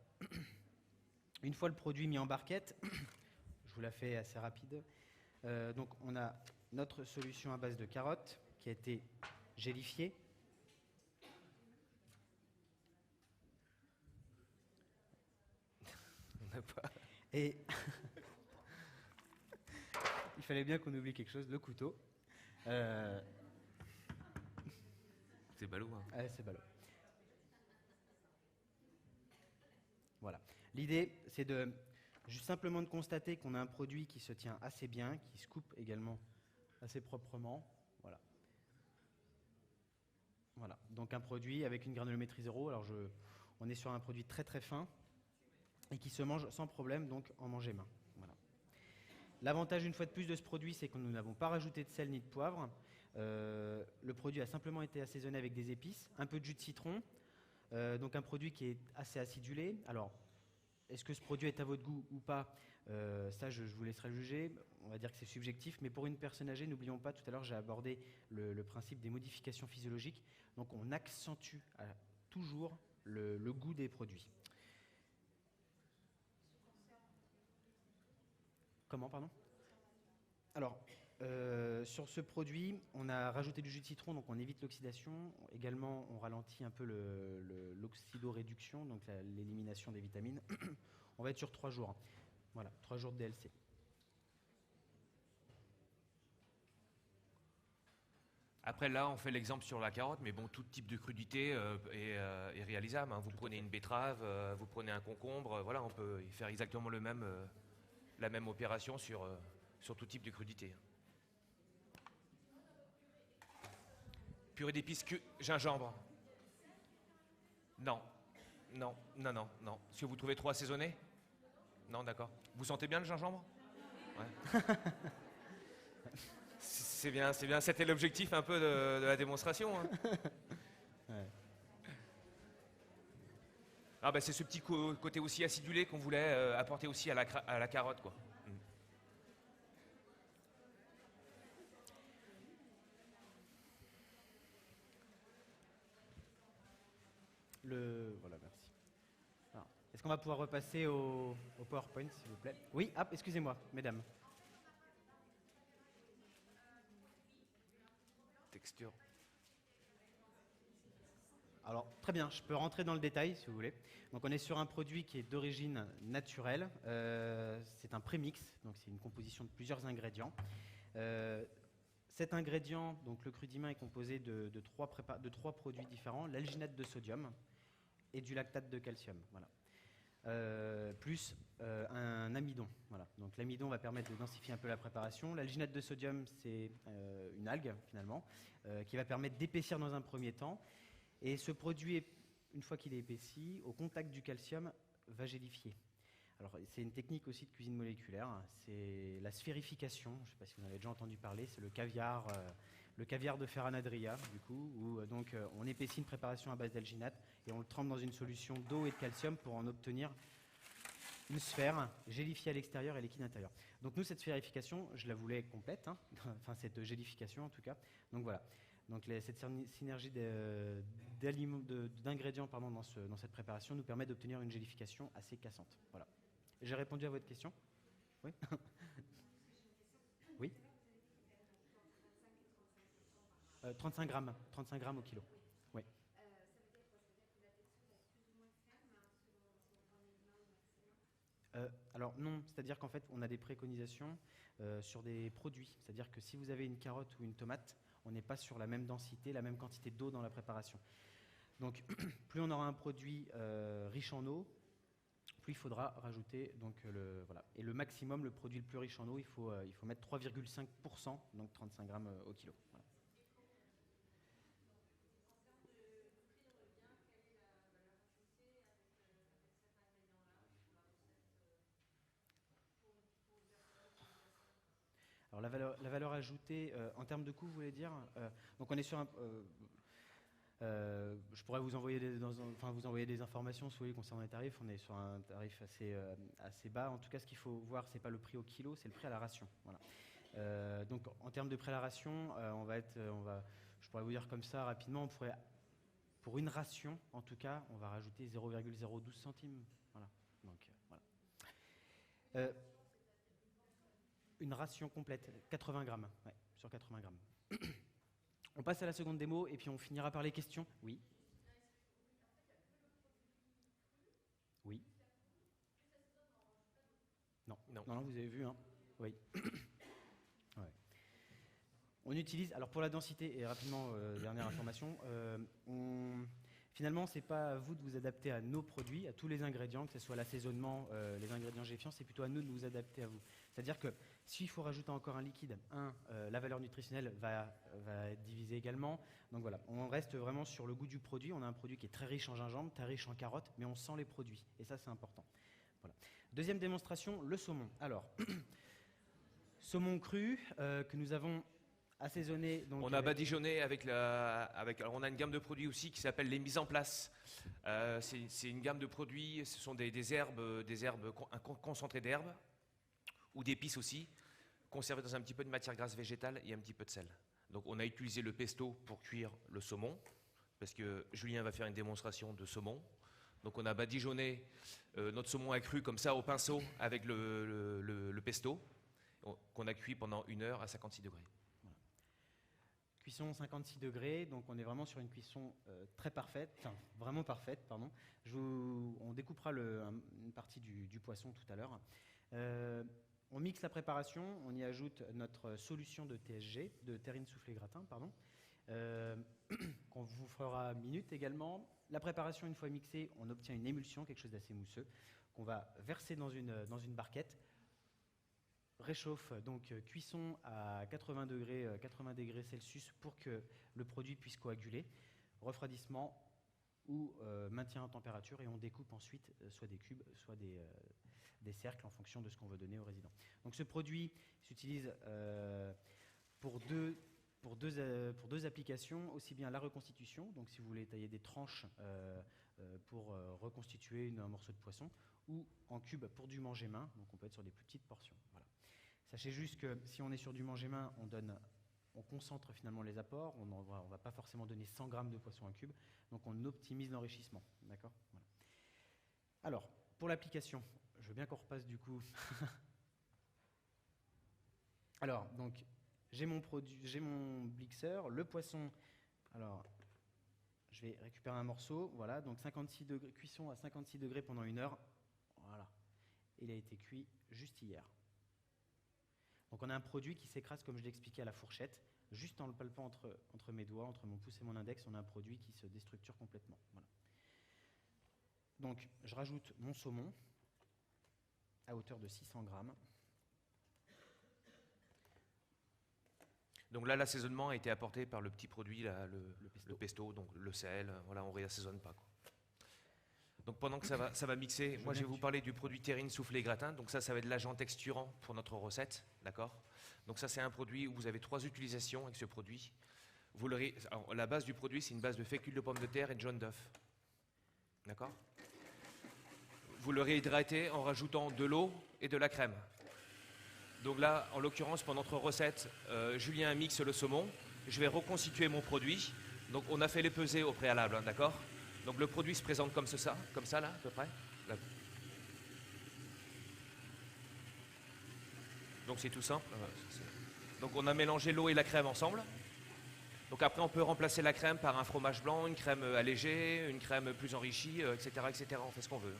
une fois le produit mis en barquette, je vous la fais assez rapide. Donc, on a notre solution à base de carottes qui a été gélifiée. On n'a pas. Et il fallait bien qu'on oublie quelque chose, le couteau. C'est ballot, hein. Ouais, c'est ballot. Voilà. L'idée, c'est de juste simplement de constater qu'on a un produit qui se tient assez bien, qui se coupe également assez proprement. Voilà. Voilà. Donc un produit avec une granulométrie 0. Alors on est sur un produit très très fin et qui se mange sans problème, donc en manger main. Voilà. L'avantage une fois de plus de ce produit, c'est que nous n'avons pas rajouté de sel ni de poivre. Le produit a simplement été assaisonné avec des épices, un peu de jus de citron, donc un produit qui est assez acidulé. Alors, est-ce que ce produit est à votre goût ou pas? Ça, je vous laisserai le juger. On va dire que c'est subjectif, mais pour une personne âgée, n'oublions pas, tout à l'heure, j'ai abordé le principe des modifications physiologiques. Donc, on accentue toujours le goût des produits. Comment, pardon? Alors, sur ce produit, on a rajouté du jus de citron, donc on évite l'oxydation. Également, on ralentit un peu l'oxydoréduction, donc l'élimination des vitamines. On va être sur 3 jours. Voilà, 3 jours de DLC. Après, là, on fait l'exemple sur la carotte, mais bon, tout type de crudité est réalisable, hein. Vous prenez une betterave, vous prenez un concombre, voilà, on peut y faire exactement la même opération sur tout type de crudité. Purée d'épices, gingembre. Non. Non. Est-ce que vous trouvez trop assaisonné? Non, d'accord. Vous sentez bien le gingembre? Ouais. C'est bien. C'était l'objectif un peu de la démonstration, hein. Ouais. Ah bah c'est ce petit côté aussi acidulé qu'on voulait apporter aussi à la carotte, quoi. Voilà, merci. Alors, est-ce qu'on va pouvoir repasser au PowerPoint, s'il vous plaît? Oui, excusez-moi, mesdames. Texture. Alors, très bien, je peux rentrer dans le détail, si vous voulez. Donc, on est sur un produit qui est d'origine naturelle. C'est un prémix, donc c'est une composition de plusieurs ingrédients. Cet ingrédient, donc le crudiment, est composé de 3 produits différents, l'alginate de sodium et du lactate de calcium, voilà. Plus un amidon. Voilà. Donc l'amidon va permettre de densifier un peu la préparation. L'alginate de sodium, c'est une algue finalement, qui va permettre d'épaissir dans un premier temps. Et ce produit, une fois qu'il est épaissi, au contact du calcium, va gélifier. Alors c'est une technique aussi de cuisine moléculaire, c'est la sphérification. Je ne sais pas si vous en avez déjà entendu parler, c'est le caviar de Ferranadria, du coup, où donc on épaissit une préparation à base d'alginate et on le trempe dans une solution d'eau et de calcium pour en obtenir une sphère gélifiée à l'extérieur et liquide à l'intérieur. Donc nous, cette sphérification, je la voulais complète, hein, enfin cette gélification en tout cas. Donc voilà, donc cette synergie d'ingrédients dans cette préparation nous permet d'obtenir une gélification assez cassante. Voilà. J'ai répondu à votre question? Oui. Oui. 35 grammes au kilo. Oui. Alors non, c'est-à-dire qu'en fait, on a des préconisations sur des produits. C'est-à-dire que si vous avez une carotte ou une tomate, on n'est pas sur la même densité, la même quantité d'eau dans la préparation. Donc plus on aura un produit riche en eau, plus il faudra rajouter donc, voilà. Et le maximum, le produit le plus riche en eau, il faut mettre 3,5%, donc 35 grammes au kilo. Voilà. Alors la valeur ajoutée, en termes de coût, vous voulez dire donc on est sur un... je pourrais vous envoyer des informations si vous voulez, concernant les tarifs. On est sur un tarif assez bas. En tout cas, ce qu'il faut voir, ce n'est pas le prix au kilo, c'est le prix à la ration. Voilà. Donc en termes de prix à la ration, je pourrais vous dire comme ça rapidement, pour une ration, en tout cas, on va rajouter 0,012 centimes. Voilà. Donc, voilà. Une ration complète, 80 grammes, ouais, sur 80 grammes. On passe à la seconde démo et puis on finira par les questions. Oui. Oui. Non. Non, vous avez vu, hein. Oui. Ouais. On utilise, alors pour la densité, et rapidement, dernière information, finalement, ce n'est pas à vous de vous adapter à nos produits, à tous les ingrédients, que ce soit l'assaisonnement, les ingrédients géifiants, c'est plutôt à nous de nous adapter à vous. C'est-à-dire que s'il faut rajouter encore un liquide, la valeur nutritionnelle va être divisée également. Donc voilà, on reste vraiment sur le goût du produit. On a un produit qui est très riche en gingembre, très riche en carottes, mais on sent les produits. Et ça, c'est important. Voilà. Deuxième démonstration, le saumon. Alors, saumon cru que nous avons assaisonné. Donc on a badigeonné alors on a une gamme de produits aussi qui s'appelle les mises en place. C'est une gamme de produits, ce sont des herbes, un concentré d'herbes ou d'épices aussi, conservées dans un petit peu de matière grasse végétale et un petit peu de sel. Donc on a utilisé le pesto pour cuire le saumon, parce que Julien va faire une démonstration de saumon. Donc on a badigeonné notre saumon accru comme ça au pinceau avec le pesto, qu'on a cuit pendant 1 heure à 56 degrés. Voilà. Cuisson 56 degrés, donc on est vraiment sur une cuisson très parfaite, enfin vraiment parfaite, pardon. On découpera une partie du poisson tout à l'heure. On mixe la préparation, on y ajoute notre solution de TSG, de terrine soufflé gratin, pardon, qu'on vous fera minute également. La préparation, une fois mixée, on obtient une émulsion, quelque chose d'assez mousseux, qu'on va verser dans une barquette. Réchauffe, donc cuisson à 80 degrés Celsius pour que le produit puisse coaguler. Refroidissement ou maintien en température, et on découpe ensuite soit des cubes, soit des cercles en fonction de ce qu'on veut donner aux résidents. Donc ce produit s'utilise pour deux applications, aussi bien la reconstitution, donc si vous voulez tailler des tranches pour reconstituer un morceau de poisson, ou en cube pour du manger main, donc on peut être sur des plus petites portions. Voilà. Sachez juste que si on est sur du manger main, on concentre finalement les apports, on ne va pas forcément donner 100 grammes de poisson à cube, donc on optimise l'enrichissement. D'accord ? Voilà. Alors, pour l'application, je veux bien qu'on repasse du coup. Alors, donc, j'ai mon blixeur, le poisson. Alors, je vais récupérer un morceau, voilà, donc 56 degrés, cuisson à 56 degrés pendant 1 heure. Voilà. Il a été cuit juste hier. Donc on a un produit qui s'écrase, comme je l'ai expliqué, à la fourchette. Juste en le palpant entre mes doigts, entre mon pouce et mon index, on a un produit qui se déstructure complètement. Voilà. Donc je rajoute mon saumon à hauteur de 600 grammes. Donc là, l'assaisonnement a été apporté par le petit produit, là, le pesto, donc le sel, voilà, on ne réassaisonne pas, quoi. Donc pendant que ça va mixer, moi je vais vous parler du produit terrine soufflé gratin. Donc ça va être l'agent texturant pour notre recette, d'accord ? Donc ça c'est un produit où vous avez 3 utilisations avec ce produit. Alors, la base du produit c'est une base de fécule de pomme de terre et de jaune d'œuf, d'accord ? Vous le réhydratez en rajoutant de l'eau et de la crème. Donc là, en l'occurrence pour notre recette, Julien mixe le saumon. Je vais reconstituer mon produit. Donc on a fait les pesées au préalable, hein, d'accord ? Donc le produit se présente comme ça là, à peu près. Là. Donc c'est tout simple. Donc on a mélangé l'eau et la crème ensemble. Donc après on peut remplacer la crème par un fromage blanc, une crème allégée, une crème plus enrichie, etc., etc. On fait ce qu'on veut.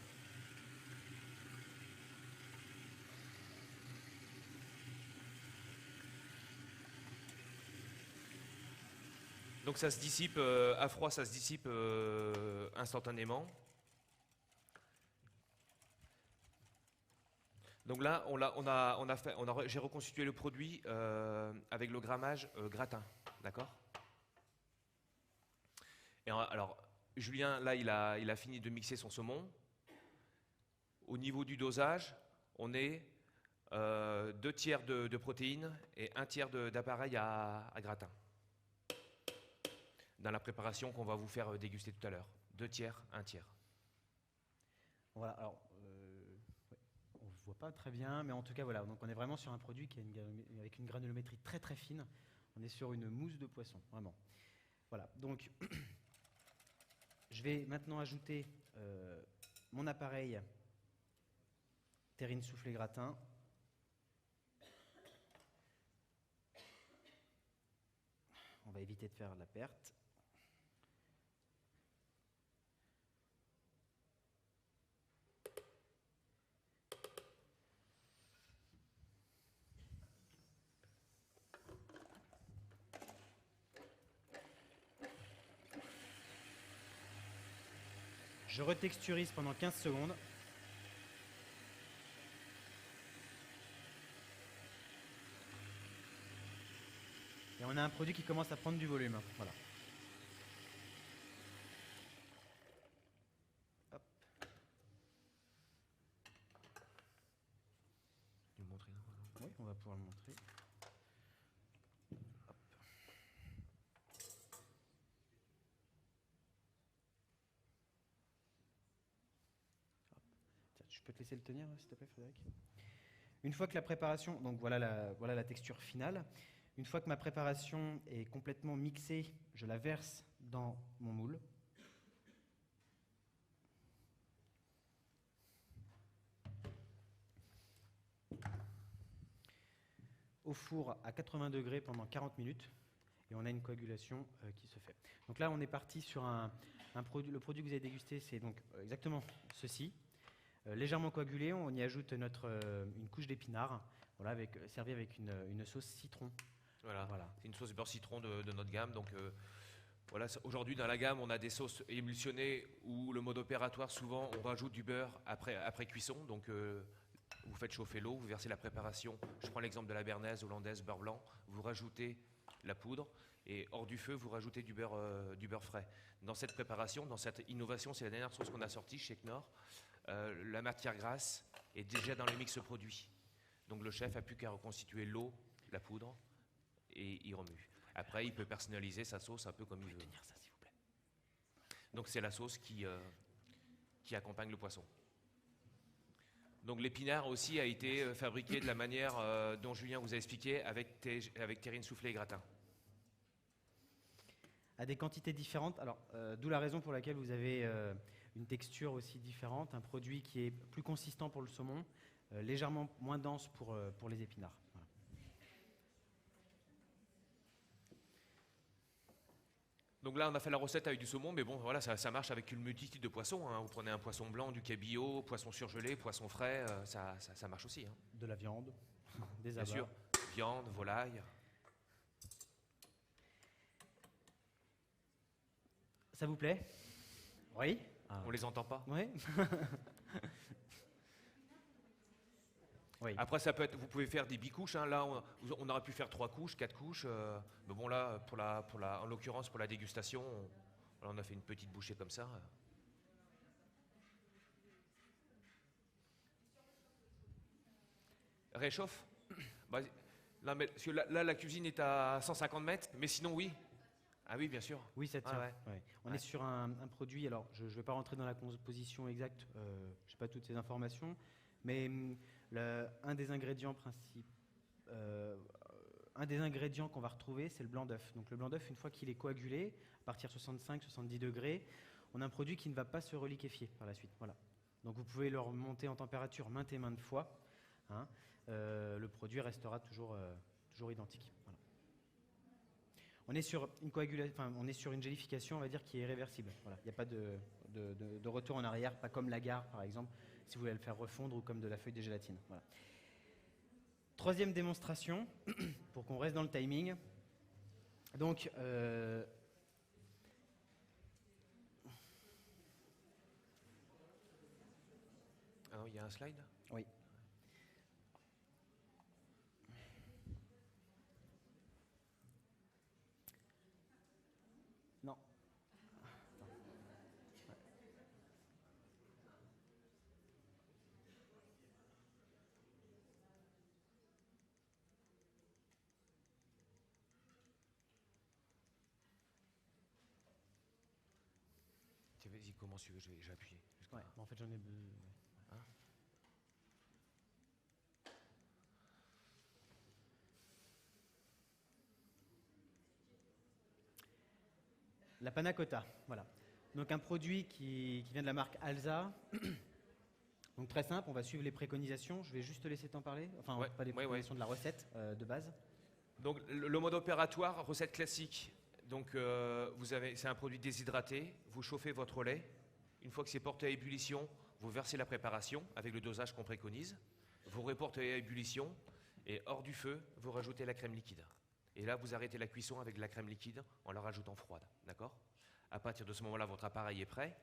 Donc ça se dissipe à froid, ça se dissipe instantanément. Donc là, j'ai reconstitué le produit avec le grammage gratin, d'accord? Et alors, Julien, là, il a fini de mixer son saumon. Au niveau du dosage, on est 2 tiers de protéines et 1 tiers d'appareil à gratin. Dans la préparation qu'on va vous faire déguster tout à l'heure. 2 tiers, 1 tiers. Voilà, alors, on ne voit pas très bien, mais en tout cas, voilà. Donc, on est vraiment sur un produit avec une granulométrie très très fine. On est sur une mousse de poisson, vraiment. Voilà, donc, je vais maintenant ajouter mon appareil terrine soufflé gratin. On va éviter de faire la perte. Je retexturise pendant 15 secondes. Et on a un produit qui commence à prendre du volume. Voilà. Hop. Tu veux le montrer, non? Oui, on va pouvoir le montrer. Hop. Tiens, je peux te laisser le tenir, s'il te plaît, Frédéric. Une fois que la préparation, donc voilà la texture finale. Une fois que ma préparation est complètement mixée, je la verse dans mon moule. Au four à 80 degrés pendant 40 minutes et on a une coagulation qui se fait. Donc là, on est parti sur le produit que vous avez dégusté, c'est donc exactement ceci. Légèrement coagulé, on y ajoute une couche d'épinards, voilà, servi avec une sauce citron. Voilà. C'est une sauce beurre citron de notre gamme. Donc voilà, aujourd'hui dans la gamme, on a des sauces émulsionnées où le mode opératoire, souvent, on rajoute du beurre après cuisson. Donc vous faites chauffer l'eau, vous versez la préparation. Je prends l'exemple de la béarnaise hollandaise beurre blanc. Vous rajoutez la poudre et hors du feu, vous rajoutez du beurre frais. Dans cette préparation, dans cette innovation, c'est la dernière sauce qu'on a sortie chez Knorr. La matière grasse est déjà dans le mix produit. Donc le chef a plus qu'à reconstituer l'eau, la poudre, et il remue. Après, il peut personnaliser sa sauce un peu comme il veut. Tenir ça, s'il vous plaît. Donc c'est la sauce qui accompagne le poisson. Donc l'épinard aussi a été fabriqué de la manière dont Julien vous a expliqué avec terrine soufflée et gratin. À des quantités différentes. Alors, d'où la raison pour laquelle vous avez une texture aussi différente, un produit qui est plus consistant pour le saumon, légèrement moins dense pour les épinards. Voilà. Donc là, on a fait la recette avec du saumon, mais bon, voilà, ça marche avec une multitude de poissons. Hein. Vous prenez un poisson blanc, du cabillaud, poisson surgelé, poisson frais, ça marche aussi. Hein. De la viande, des abats. Bien sûr, viande, volaille. Ça vous plaît? Oui. On les entend pas. Oui. Oui. Après, ça peut être, vous pouvez faire des bicouches. Hein. Là, on aurait pu faire 3 couches, 4 couches. Mais bon, là, en l'occurrence, pour la dégustation, on a fait une petite bouchée comme ça. Réchauffe. Bah, là, la cuisine est à 150 mètres, mais sinon, oui. Ah oui, bien sûr. Oui, ça tient. Ouais. Ouais. On est sur un produit, alors je ne vais pas rentrer dans la composition exacte, je n'ai pas toutes ces informations, mais un des ingrédients qu'on va retrouver, c'est le blanc d'œuf. Donc le blanc d'œuf, une fois qu'il est coagulé, à partir de 65-70 degrés, on a un produit qui ne va pas se reliquéfier par la suite. Voilà. Donc vous pouvez le remonter en température maintes et maintes fois. Hein. Le produit restera toujours identique. Voilà. On est sur une gélification, on va dire, qui est réversible. Voilà. Il n'y a pas de retour en arrière, pas comme l'agar, par exemple, si vous voulez le faire refondre, ou comme de la feuille de gélatine. Voilà. Troisième démonstration, pour qu'on reste dans le timing. Donc, il y a un slide? Oui. Non. Tiens, vas-y, comment tu veux, j'ai appuyé. Ouais, en fait, j'en ai besoin. Hein? La panna cotta, voilà. Donc un produit qui vient de la marque Alza. Donc très simple, on va suivre les préconisations. Je vais juste te laisser t'en parler. Enfin, Ouais, pas les ouais, préconisations de la recette de base. Donc le mode opératoire, recette classique. Donc c'est un produit déshydraté. Vous chauffez votre lait. Une fois que c'est porté à ébullition, vous versez la préparation avec le dosage qu'on préconise. Vous reportez à ébullition et hors du feu, vous rajoutez la crème liquide. Et là, vous arrêtez la cuisson avec de la crème liquide en la rajoutant froide. D'accord? À partir de ce moment-là, votre appareil est prêt.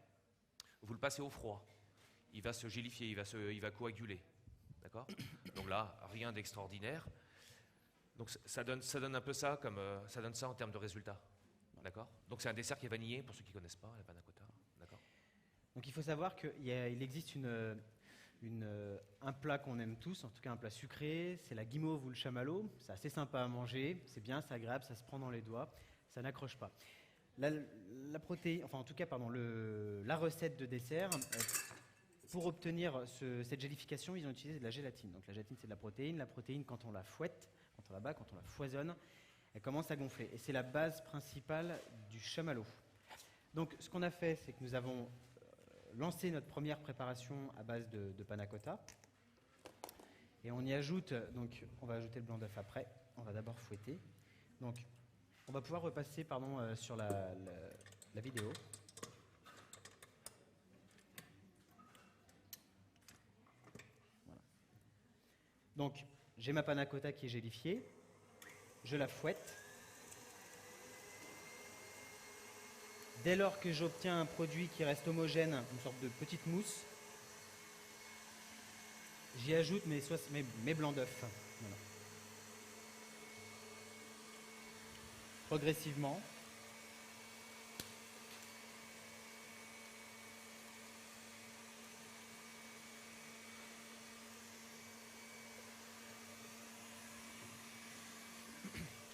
Vous le passez au froid. Il va se gélifier, il va coaguler. D'accord? Donc là, rien d'extraordinaire. Donc ça donne un peu ça, ça donne ça en termes de résultats. D'accord? Donc c'est un dessert qui est vanillé, pour ceux qui ne connaissent pas, la panna cotta. D'accord? Donc il faut savoir qu'il existe un plat qu'on aime tous, en tout cas un plat sucré, c'est la guimauve ou le chamallow. C'est assez sympa à manger, c'est bien, c'est agréable, ça se prend dans les doigts, ça n'accroche pas. La protéine, enfin en tout cas, pardon, la recette de dessert, pour obtenir cette gélification, ils ont utilisé de la gélatine. Donc la gélatine, c'est de la protéine. La protéine, quand on la fouette, quand on la bat, quand on la foisonne, elle commence à gonfler. Et c'est la base principale du chamallow. Donc ce qu'on a fait, c'est que nous avons lancé notre première préparation à base de panna cotta. Et on y ajoute, donc on va ajouter le blanc d'œuf après. On va d'abord fouetter. Donc on va pouvoir repasser sur la vidéo. Voilà. Donc j'ai ma panna cotta qui est gélifiée. Je la fouette. Dès lors que j'obtiens un produit qui reste homogène, une sorte de petite mousse, j'y ajoute mes blancs d'œufs. Voilà. Progressivement.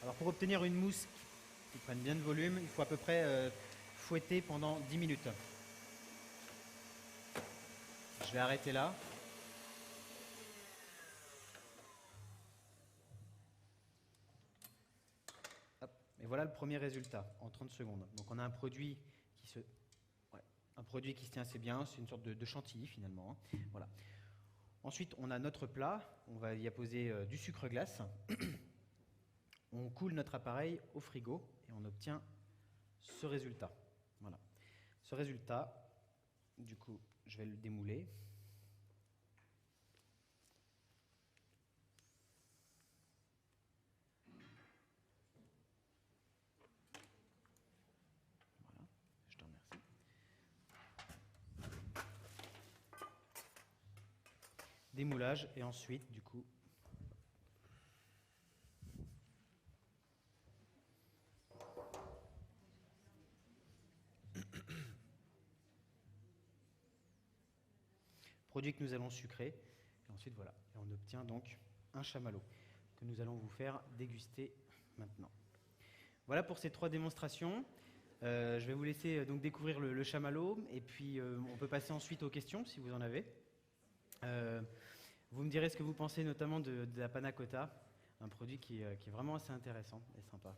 Alors pour obtenir une mousse qui prenne bien de volume, il faut à peu près fouetter pendant 10 minutes. Je vais arrêter là. Hop. Et voilà le premier résultat en 30 secondes. Donc on a un produit qui se tient assez bien, c'est une sorte de chantilly finalement. Hein. Voilà. Ensuite, on a notre plat, on va y apposer du sucre glace. On coule notre appareil au frigo et on obtient ce résultat. Voilà. Ce résultat, du coup, je vais le démouler. Voilà, je te remercie. Démoulage et ensuite, du coup, produit que nous allons sucrer. Et ensuite, voilà. Et on obtient donc un chamallow que nous allons vous faire déguster maintenant. Voilà pour ces 3 démonstrations. Je vais vous laisser donc découvrir le chamallow et puis on peut passer ensuite aux questions si vous en avez. Vous me direz ce que vous pensez notamment de la panna cotta, un produit qui est vraiment assez intéressant et sympa.